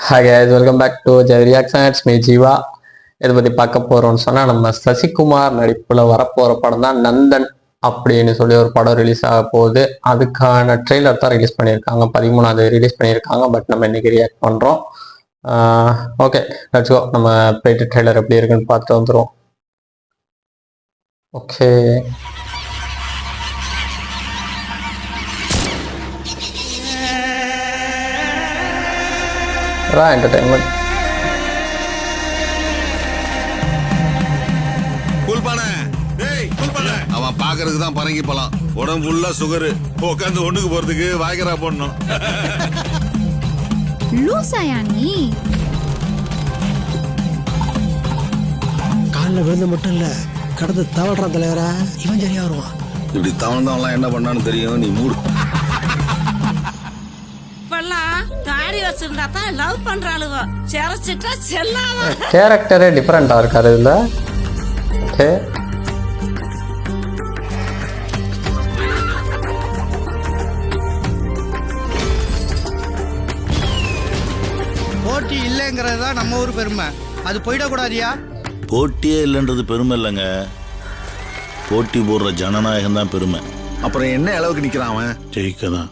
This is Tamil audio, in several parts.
Hi guys, welcome back to Jai Reaction. It's me Jiva. இதை பற்றி பார்க்க போகிறோம்னு சொன்னால் நம்ம சசிகுமார் நடிப்பில் வரப்போகிற படம் தான் நந்தன் அப்படின்னு சொல்லி ஒரு படம் ரிலீஸ் ஆக போகுது. அதுக்கான ட்ரெய்லர் தான் ரிலீஸ் பண்ணியிருக்காங்க. 13ஆம் ரிலீஸ் பண்ணியிருக்காங்க. பட் நம்ம இன்னைக்கு ரியாக்ட் பண்ணுறோம். Okay, let's go. நம்ம போயிட்டு ட்ரெய்லர் எப்படி இருக்குன்னு பார்த்துட்டு வந்துடுவோம். Okay, entertainment. அவன் பாக்குறதுக்கு தான் பரங்கி போலாம். உடம்பு ஃபுல்லா சுகரு. உட்காந்து ஒண்ணுக்கு போறதுக்கு வாய்க்கரா போடணும். லூசாயா நீ? காலில் விழுந்து மட்டும் இல்ல, கடந்து தவழ்றான் தலைவரா. இவன் சரியா வருவான். இப்படி தவழ்ந்தவன்லாம் என்ன பண்ணான்னு தெரியும். நீ மூடு. தாடி வச்சிருந்தா தான் லவ் பண்றாளுவோ. செரச்சிட்டா செல்லாவா. கேரக்டரே டிஃபரெண்டா இருக்காரு இதுல. ஓகே, போட்டி இல்லைங்கிறது தான் நம்ம ஊர் பெருமை. அது போயிடக்கூடாதியா? போட்டியே இல்லைன்றது பெருமை இல்லைங்க. போட்டி போடுற ஜனநாயகம் தான் பெருமை. அப்புறம் என்ன அளவுக்கு நிக்கிறான் அவன்? ஜெயிக்க தான்.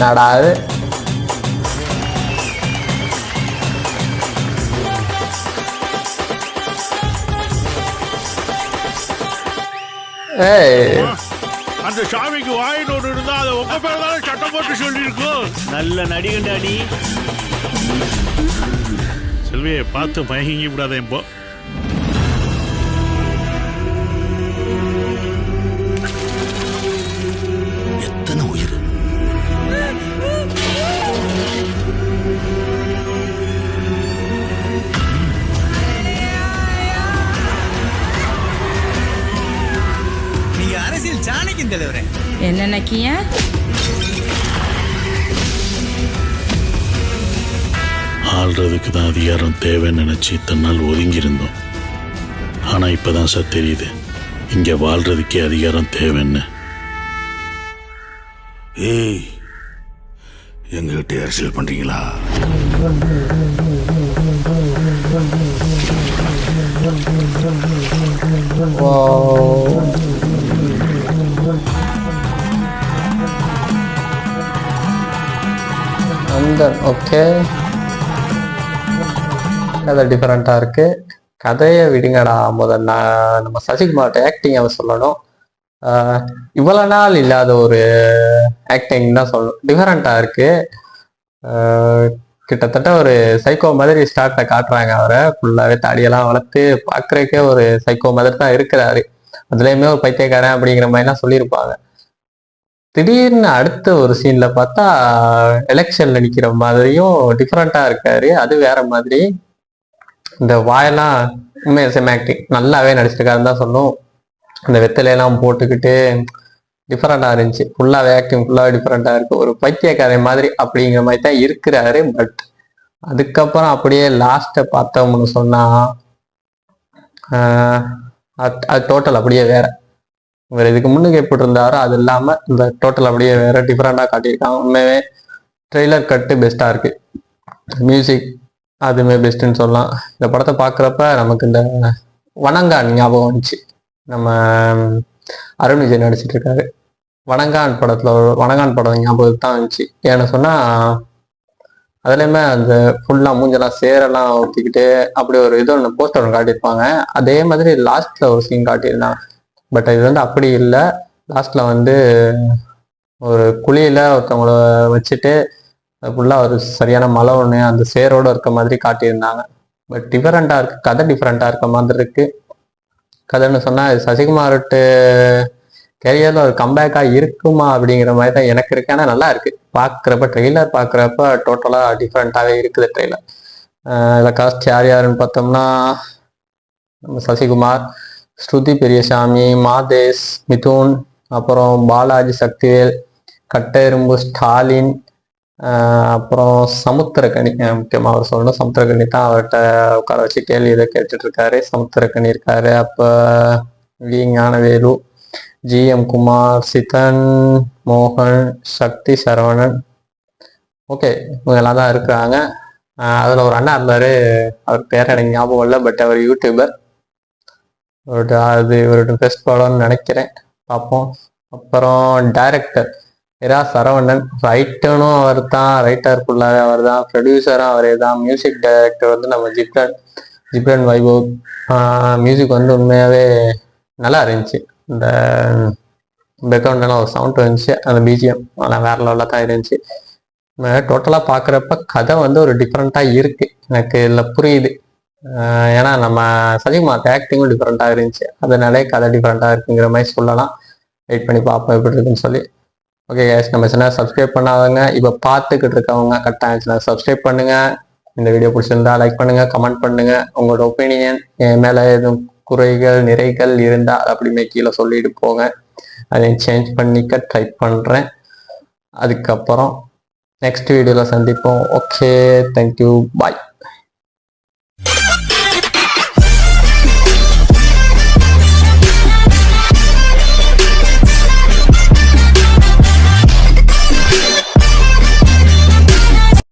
நடாது அந்த சாமிக்கு வாயின் ஒன்று இருந்தா அதை உங்க பேர் தானே சட்டம் போட்டு சொல்லியிருக்கோம். நல்ல நடிகண்டாடி. செல்வியை பார்த்து மயங்கி விடாத. இப்போ எத்தனை உயிர். நீங்க அரசியல் சாணக்கியம் தலைவரே. என்ன நக்கிய? ஆள்றதுக்கு தான் அதிகாரம் தேவைன்னு நினைச்சு இத்தனை நாள் ஒதுங்கி இருந்தோம். ஆனா இப்பதான் சார் தெரியுது, இங்க வாழ்றதுக்கே அதிகாரம் தேவைன்னு. ஏய், எங்ககிட்ட அரசியல் பண்றீங்களா? நந்தன். ஓகே, கதை டிஃபரெண்டா இருக்கு. கதையை விடுங்கடா. முதல்ல நம்ம சசிகுமார்ட்ட ஆக்டிங் அவன் சொல்லணும். இவ்வளவு நாள் இல்லாத ஒரு ஆக்டிங் தான் சொல்லணும். டிஃபரெண்டா இருக்கு. கிட்டத்தட்ட ஒரு சைக்கோ மாதிரி ஸ்டார்ட்டை காட்டுறாங்க. அவரை ஃபுல்லாவே தாடியெல்லாம் வளர்த்து பார்க்கறதுக்கே ஒரு சைக்கோ மாதிரி தான் இருக்கிறாரு. அதுலயுமே ஒரு பைத்தியக்காரன் அப்படிங்கிற மாதிரிலாம் சொல்லியிருப்பாங்க. திடீர்னு அடுத்த ஒரு சீன்ல பார்த்தா எலெக்ஷன்ல நிக்கிற மாதிரியும் டிஃப்ரெண்டா இருக்காரு. அது வேற மாதிரி. இந்த வாயெல்லாம் உண்மையை செம ஆக்டிங். நல்லாவே நடிச்சிருக்காருன்னு தான் சொல்லும். இந்த வெத்தலையெல்லாம் போட்டுக்கிட்டு டிஃப்ரெண்டா இருந்துச்சு. ஃபுல்லாவே ஆக்டிங் ஃபுல்லாவே டிஃப்ரெண்டா இருக்கு. ஒரு பைத்தியக்காரை மாதிரி அப்படிங்கிற மாதிரி தான் இருக்கிறாரு. பட் அதுக்கப்புறம் அப்படியே லாஸ்ட்டை பார்த்தோம்னு சொன்னா அது டோட்டல் அப்படியே வேற. இவர் இதுக்கு முன்னுக்கு எப்படி இருந்தாரோ அது இல்லாம இந்த டோட்டல் அப்படியே வேற டிஃப்ரெண்டா காட்டியிருக்காங்க. உண்மையே ட்ரெய்லர் கட்டு பெஸ்டா இருக்கு. மியூசிக் அதுவுமே பெஸ்ட்டுன்னு சொல்லலாம். இந்த படத்தை பார்க்குறப்ப நமக்கு இந்த வணங்கான் ஞாபகம் வந்துச்சு. நம்ம அருண் விஜய் நடிச்சிட்டு இருக்காரு. வணங்கான் படம் ஞாபகம் தான் வந்துச்சு. ஏன்னு சொன்னா அதுலயுமே அந்த ஃபுல்லா மூஞ்செல்லாம் சேரெல்லாம் ஊற்றிக்கிட்டு அப்படி ஒரு இது ஒன்று போஸ்டர் ஒன்று காட்டியிருப்பாங்க. அதே மாதிரி லாஸ்ட்ல ஒரு சீன் காட்டியிருந்தாங்க. பட் இது வந்து அப்படி இல்லை. லாஸ்ட்ல வந்து ஒரு குழியில ஒருத்தவங்கள வச்சுட்டு ஃபுல்லா ஒரு சரியான மலை ஒன்று அந்த சேரோட இருக்க மாதிரி காட்டியிருந்தாங்க. பட் டிஃபரெண்டா இருக்கு. கதை டிஃபரெண்டா இருக்க மாதிரி இருக்கு. கதைன்னு சொன்னா சசிகுமார்ட்டு கேரியர்ல ஒரு கம்பேக்கா இருக்குமா அப்படிங்கிற மாதிரி தான் எனக்கு இருக்கு. ஆனால் நல்லா இருக்கு. பார்க்குறப்ப ட்ரெய்லர் பார்க்குறப்ப டோட்டலா டிஃப்ரெண்டாவே இருக்குது ட்ரெய்லர். இதில் காஸ்ட் யார் யாருன்னு பார்த்தோம்னா நம்ம சசிகுமார், ஸ்ருதி பெரியசாமி, மாதேஷ், மிதுன், அப்புறம் பாலாஜி சக்திவேல், கட்டெரும்பு ஸ்டாலின், அப்புறம் சமுத்திரக்கனி. முக்கியமாக அவர் சொல்லணும். சமுத்திரக்கனி தான் அவர்கிட்ட உட்கார வச்சு கேள்வி இதை கேட்டுட்டு இருக்காரு. சமுத்திரக்கனி இருக்காரு. அப்போ வி ஞானவேலு, GM குமார், சிதன், மோகன், சக்தி சரவணன். ஓகே, இவங்க எல்லாம் தான் இருக்கிறாங்க. அதில் ஒரு அண்ணா இருந்தார், அவர் பேர் எனக்கு ஞாபகம் இல்லை, பட் அவர் யூடியூபர். அது இவரோட பெஸ்ட் படம்னு நினைக்கிறேன், பார்ப்போம். அப்புறம் டைரக்டர் இரா சரவணன், ரைட்டனும் அவர் தான், ரைட்டர் ஃபுல்லாகவே அவர் தான், ப்ரொடியூசரும் அவரே தான். மியூசிக் டைரக்டர் வந்து நம்ம ஜிப்ரன் வைபவ். மியூசிக் வந்து உண்மையாகவே நல்லா இருந்துச்சு. இந்த பேக்ரவுண்டெல்லாம் ஒரு சவுண்ட் இருந்துச்சு, அந்த பிஜிஎம் அதெல்லாம் வேற லெவலில் தான் இருந்துச்சு. டோட்டலாக பார்க்குறப்ப கதை வந்து ஒரு டிஃப்ரெண்ட்டாக இருக்குது, எனக்கு இதில் புரியுது. ஏன்னா நம்ம சஜிகுமார் ஆக்டிங்கும் டிஃப்ரெண்ட்டாக இருந்துச்சு, அதனாலே கதை டிஃப்ரெண்ட்டாக இருக்குங்கிற மாதிரி சொல்லலாம். வெயிட் பண்ணி பார்ப்போம் எப்படி இருக்குன்னு சொல்லி. ஓகே கேஸ், நம்ம சேனல் சப்ஸ்கிரைப் பண்ணாதவங்க, இப்போ பார்த்துக்கிட்டு இருக்கவங்க கரெக்டாக சேனல் சப்ஸ்கிரைப் பண்ணுங்கள். இந்த வீடியோ பிடிச்சிருந்தா லைக் பண்ணுங்கள், கமெண்ட் பண்ணுங்கள். உங்களோட ஒப்பீனியன், என் மேலே எதுவும் குறைகள் நிறைகள் இருந்தால் அது அப்படிமே கீழே சொல்லிட்டு போங்க, அதையும் சேஞ்ச் பண்ணிக்க ட்ரை பண்ணுறேன். அதுக்கப்புறம் நெக்ஸ்ட் வீடியோவில் சந்திப்போம். ஓகே, தேங்க்யூ, பாய்.